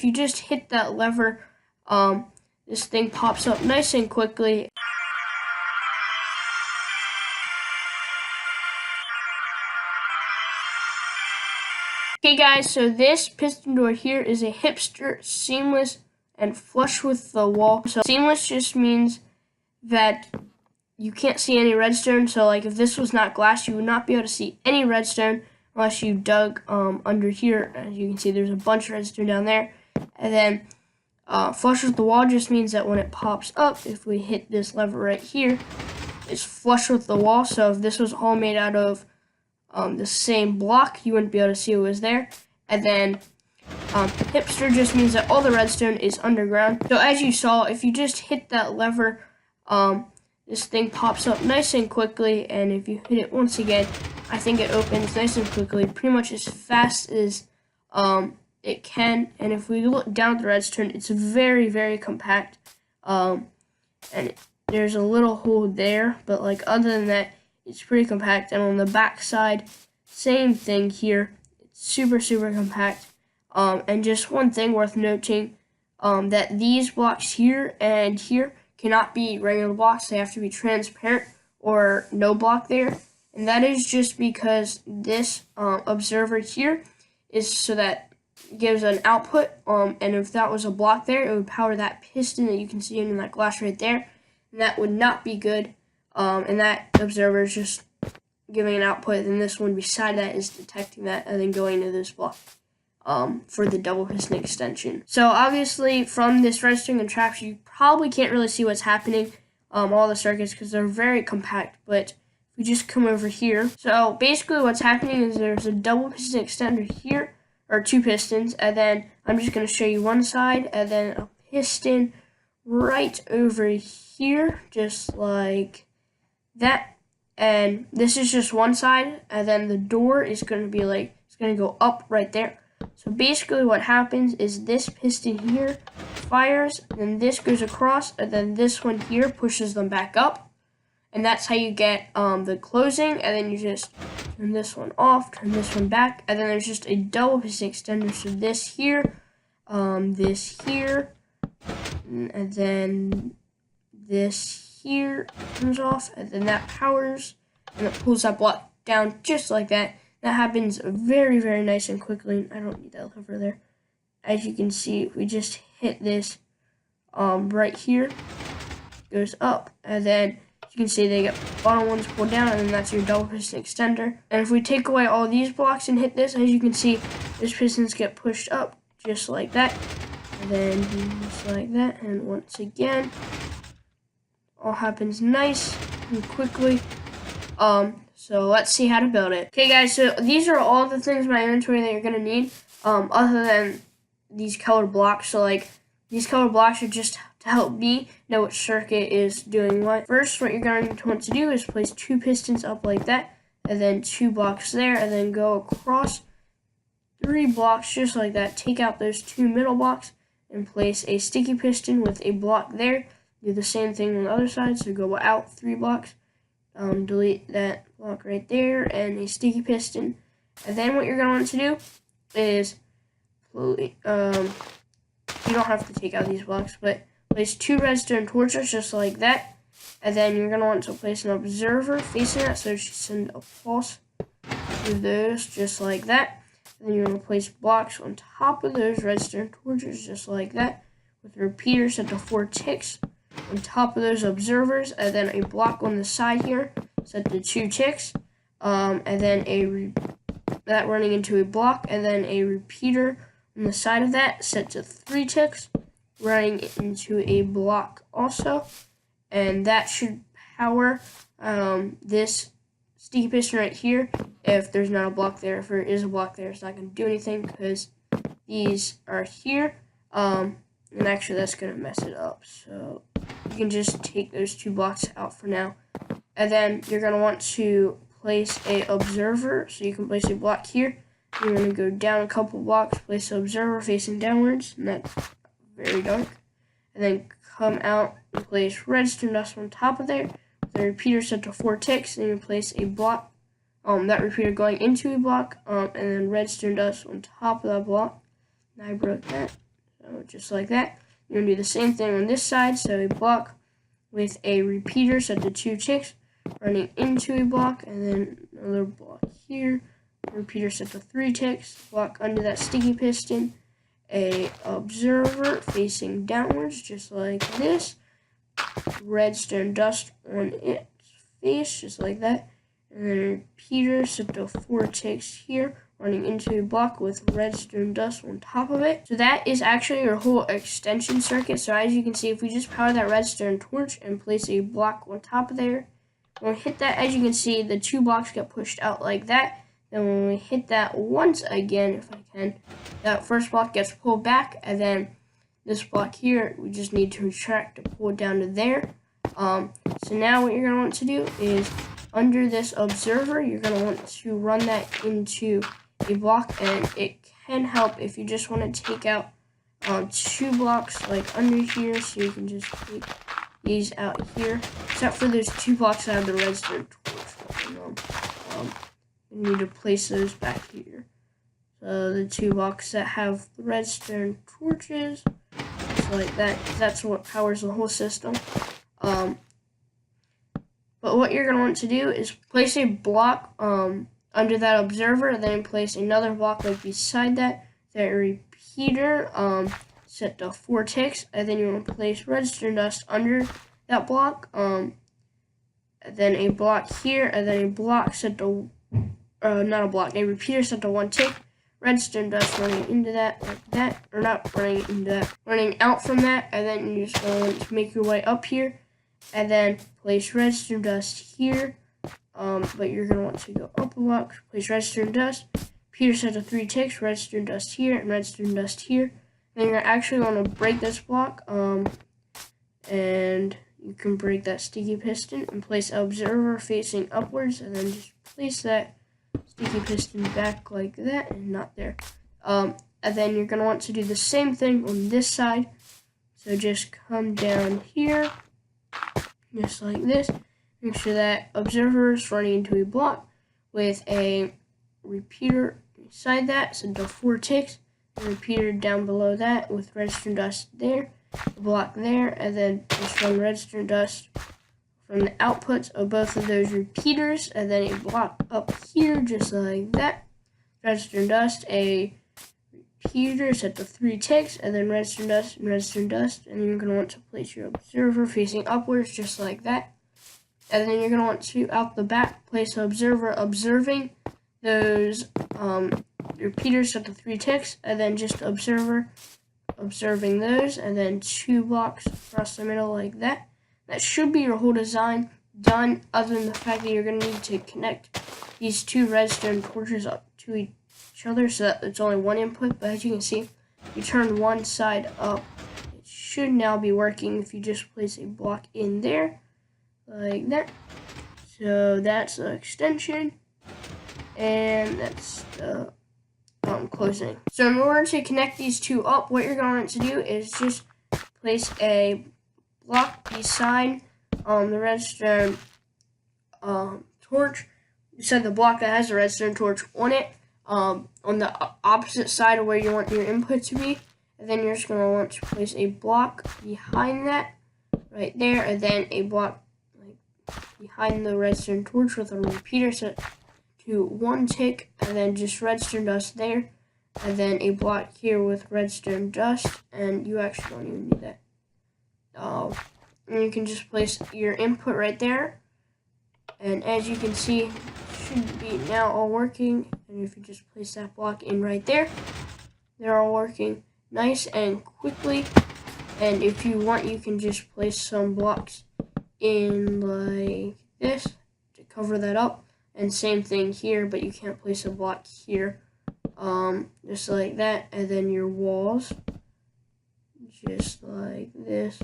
if you just hit that lever, this thing pops up nice and quickly. Okay guys, so this piston door here is a HIPSTER, seamless, and flush with the wall. So seamless just means that you can't see any redstone. So like if this was not glass, you would not be able to see any redstone unless you dug under here. As you can see, there's a bunch of redstone down there. And then flush with the wall just means that when it pops up, if we hit this lever right here, it's flush with the wall. So if this was all made out of the same block, you wouldn't be able to see it was there. And then HIPSTER just means that all the redstone is underground. So as you saw, if you just hit that lever, this thing pops up nice and quickly, and if you hit it once again, I think it opens nice and quickly, pretty much as fast as it can. And if we look down at the redstone, it's very, very compact, and there's a little hole there, but like other than that, it's pretty compact. And on the back side, same thing here. It's super, super compact. And just one thing worth noting, that these blocks here and here cannot be regular blocks. They have to be transparent or no block there. And that is just because this observer here is so that it gives an output. And if that was a block there, it would power that piston that you can see in that glass right there. And that would not be good. And that observer is just giving an output, and this one beside that is detecting that and then going to this block for the double piston extension. So obviously from this redstone and traps, you probably can't really see what's happening, all the circuits, because they're very compact. But if we just come over here, so basically what's happening is there's a double piston extender here, or two pistons, and then I'm just going to show you one side, and then a piston right over here, just like that. And this is just one side, and then the door is going to be like, it's going to go up right there. So basically what happens is this piston here fires, then this goes across, and then this one here pushes them back up. And that's how you get the closing, and then you just turn this one off, turn this one back, and then there's just a double piston extender. So this here, and then this here comes off, and then that powers, and it pulls that block down just like that. That happens very, very nice and quickly. I don't need that lever there. As you can see, we just hit this right here, it goes up, and then you can see they get bottom ones pulled down, and then that's your double piston extender. And if we take away all these blocks and hit this, as you can see, those pistons get pushed up just like that, and then just like that, and once again, all happens nice and quickly. So let's see how to build it. Okay guys, so these are all the things in my inventory that you're gonna need, other than these colored blocks. So like these colored blocks are just to help me know which circuit is doing what. First, what you're going to want to do is place two pistons up like that, and then two blocks there, and then go across 3 blocks just like that. Take out those 2 middle blocks and place a sticky piston with a block there. Do the same thing on the other side, so go out 3 blocks, delete that block right there, and a sticky piston. And then what you're going to want to do is, you don't have to take out these blocks, but place 2 redstone torches just like that. And then you're going to want to place an observer facing that, so you should send a pulse through those just like that. And then you're going to place blocks on top of those redstone torches just like that, with a repeater set to 4 ticks on top of those observers, and then a block on the side here set to 2 ticks, and then that running into a block, and then a repeater on the side of that set to 3 ticks running into a block also, and that should power this sticky piston right here. If there's not a block there, if there is a block there, it's not going to do anything because these are here, and actually that's going to mess it up. So you can just take those 2 blocks out for now. And then you're going to want to place a observer. So you can place a block here. You're going to go down a couple blocks, place an observer facing downwards, and that's very dark. And then come out and place redstone dust on top of there. The repeater set to 4 ticks, and you place a block, that repeater going into a block, and then redstone dust on top of that block. And I broke that. So just like that. You're going to do the same thing on this side. So a block with a repeater set to 2 ticks running into a block, and then another block here. Repeater set to 3 ticks. Block under that sticky piston. A observer facing downwards, just like this. Redstone dust on its face, just like that. And then a repeater set to 4 ticks here, running into a block with redstone dust on top of it. So that is actually your whole extension circuit. So as you can see, if we just power that redstone torch and place a block on top of there, when we hit that, as you can see, the 2 blocks get pushed out like that. Then when we hit that once again, if I can, that first block gets pulled back, and then this block here, we just need to retract to pull it down to there. So now what you're going to want to do is, under this observer, you're going to want to run that into a block, and it can help if you just want to take out 2 blocks like under here, so you can just take these out here, except for those 2 blocks that have the redstone torch. You need to place those back here. So the 2 blocks that have the redstone torches, just like that, because that's what powers the whole system. But what you're going to want to do is place a block under that observer, then place another block like beside that, that repeater set to 4 ticks, and then you want to place redstone dust under that block, and then a block here, and then a block set to, not a block, a repeater set to 1 tick, redstone dust running into that like that, or not running into that, running out from that, and then you're just going to make your way up here, and then place redstone dust here, but you're going to want to go up a block, place redstone dust, repeater set to 3 ticks, redstone dust here, and redstone dust here. Then you're actually going to break this block, and you can break that sticky piston and place observer facing upwards, and then just place that sticky piston back like that, and not there. And then you're going to want to do the same thing on this side. So just come down here, just like this. Make sure that observer is running into a block with a repeater inside that, so the 4 ticks. The repeater down below that with redstone dust there, a block there, and then just run redstone dust from the outputs of both of those repeaters, and then a block up here, just like that. Redstone dust, a repeater set to 3 ticks, and then redstone dust, and then you're going to want to place your observer facing upwards, just like that. And then you're going to want to, out the back, place an observer observing those repeaters set to 3 ticks, and then just observer observing those, and then 2 blocks across the middle like that. That should be your whole design done, other than the fact that you're going to need to connect these 2 redstone torches up to each other so that it's only 1 input. But as you can see, you turn one side up, it should now be working if you just place a block in there like that. So that's the extension, and that's the closing. So in order to connect these 2 up, what you're going to do is just place a block beside the redstone torch, beside the block that has the redstone torch on it, on the opposite side of where you want your input to be. And then you're just going to want to place a block behind that right there, and then a block like behind the redstone torch with a repeater set to 1 tick, and then just redstone dust there, and then a block here with redstone dust, and you actually don't even need that. And you can just place your input right there, and as you can see, it should be now all working. And if you just place that block in right there, they're all working nice and quickly. And if you want, you can just place some blocks in like this to cover that up. And same thing here, but you can't place a block here. Just like that, and then your walls, just like this.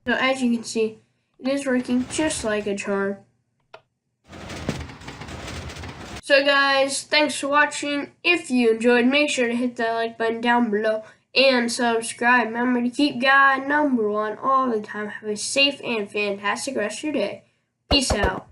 So as you can see, it is working just like a charm. So guys, thanks for watching. If you enjoyed, make sure to hit that like button down below and subscribe. Remember to keep God #1 all the time. Have a safe and fantastic rest of your day. Peace out.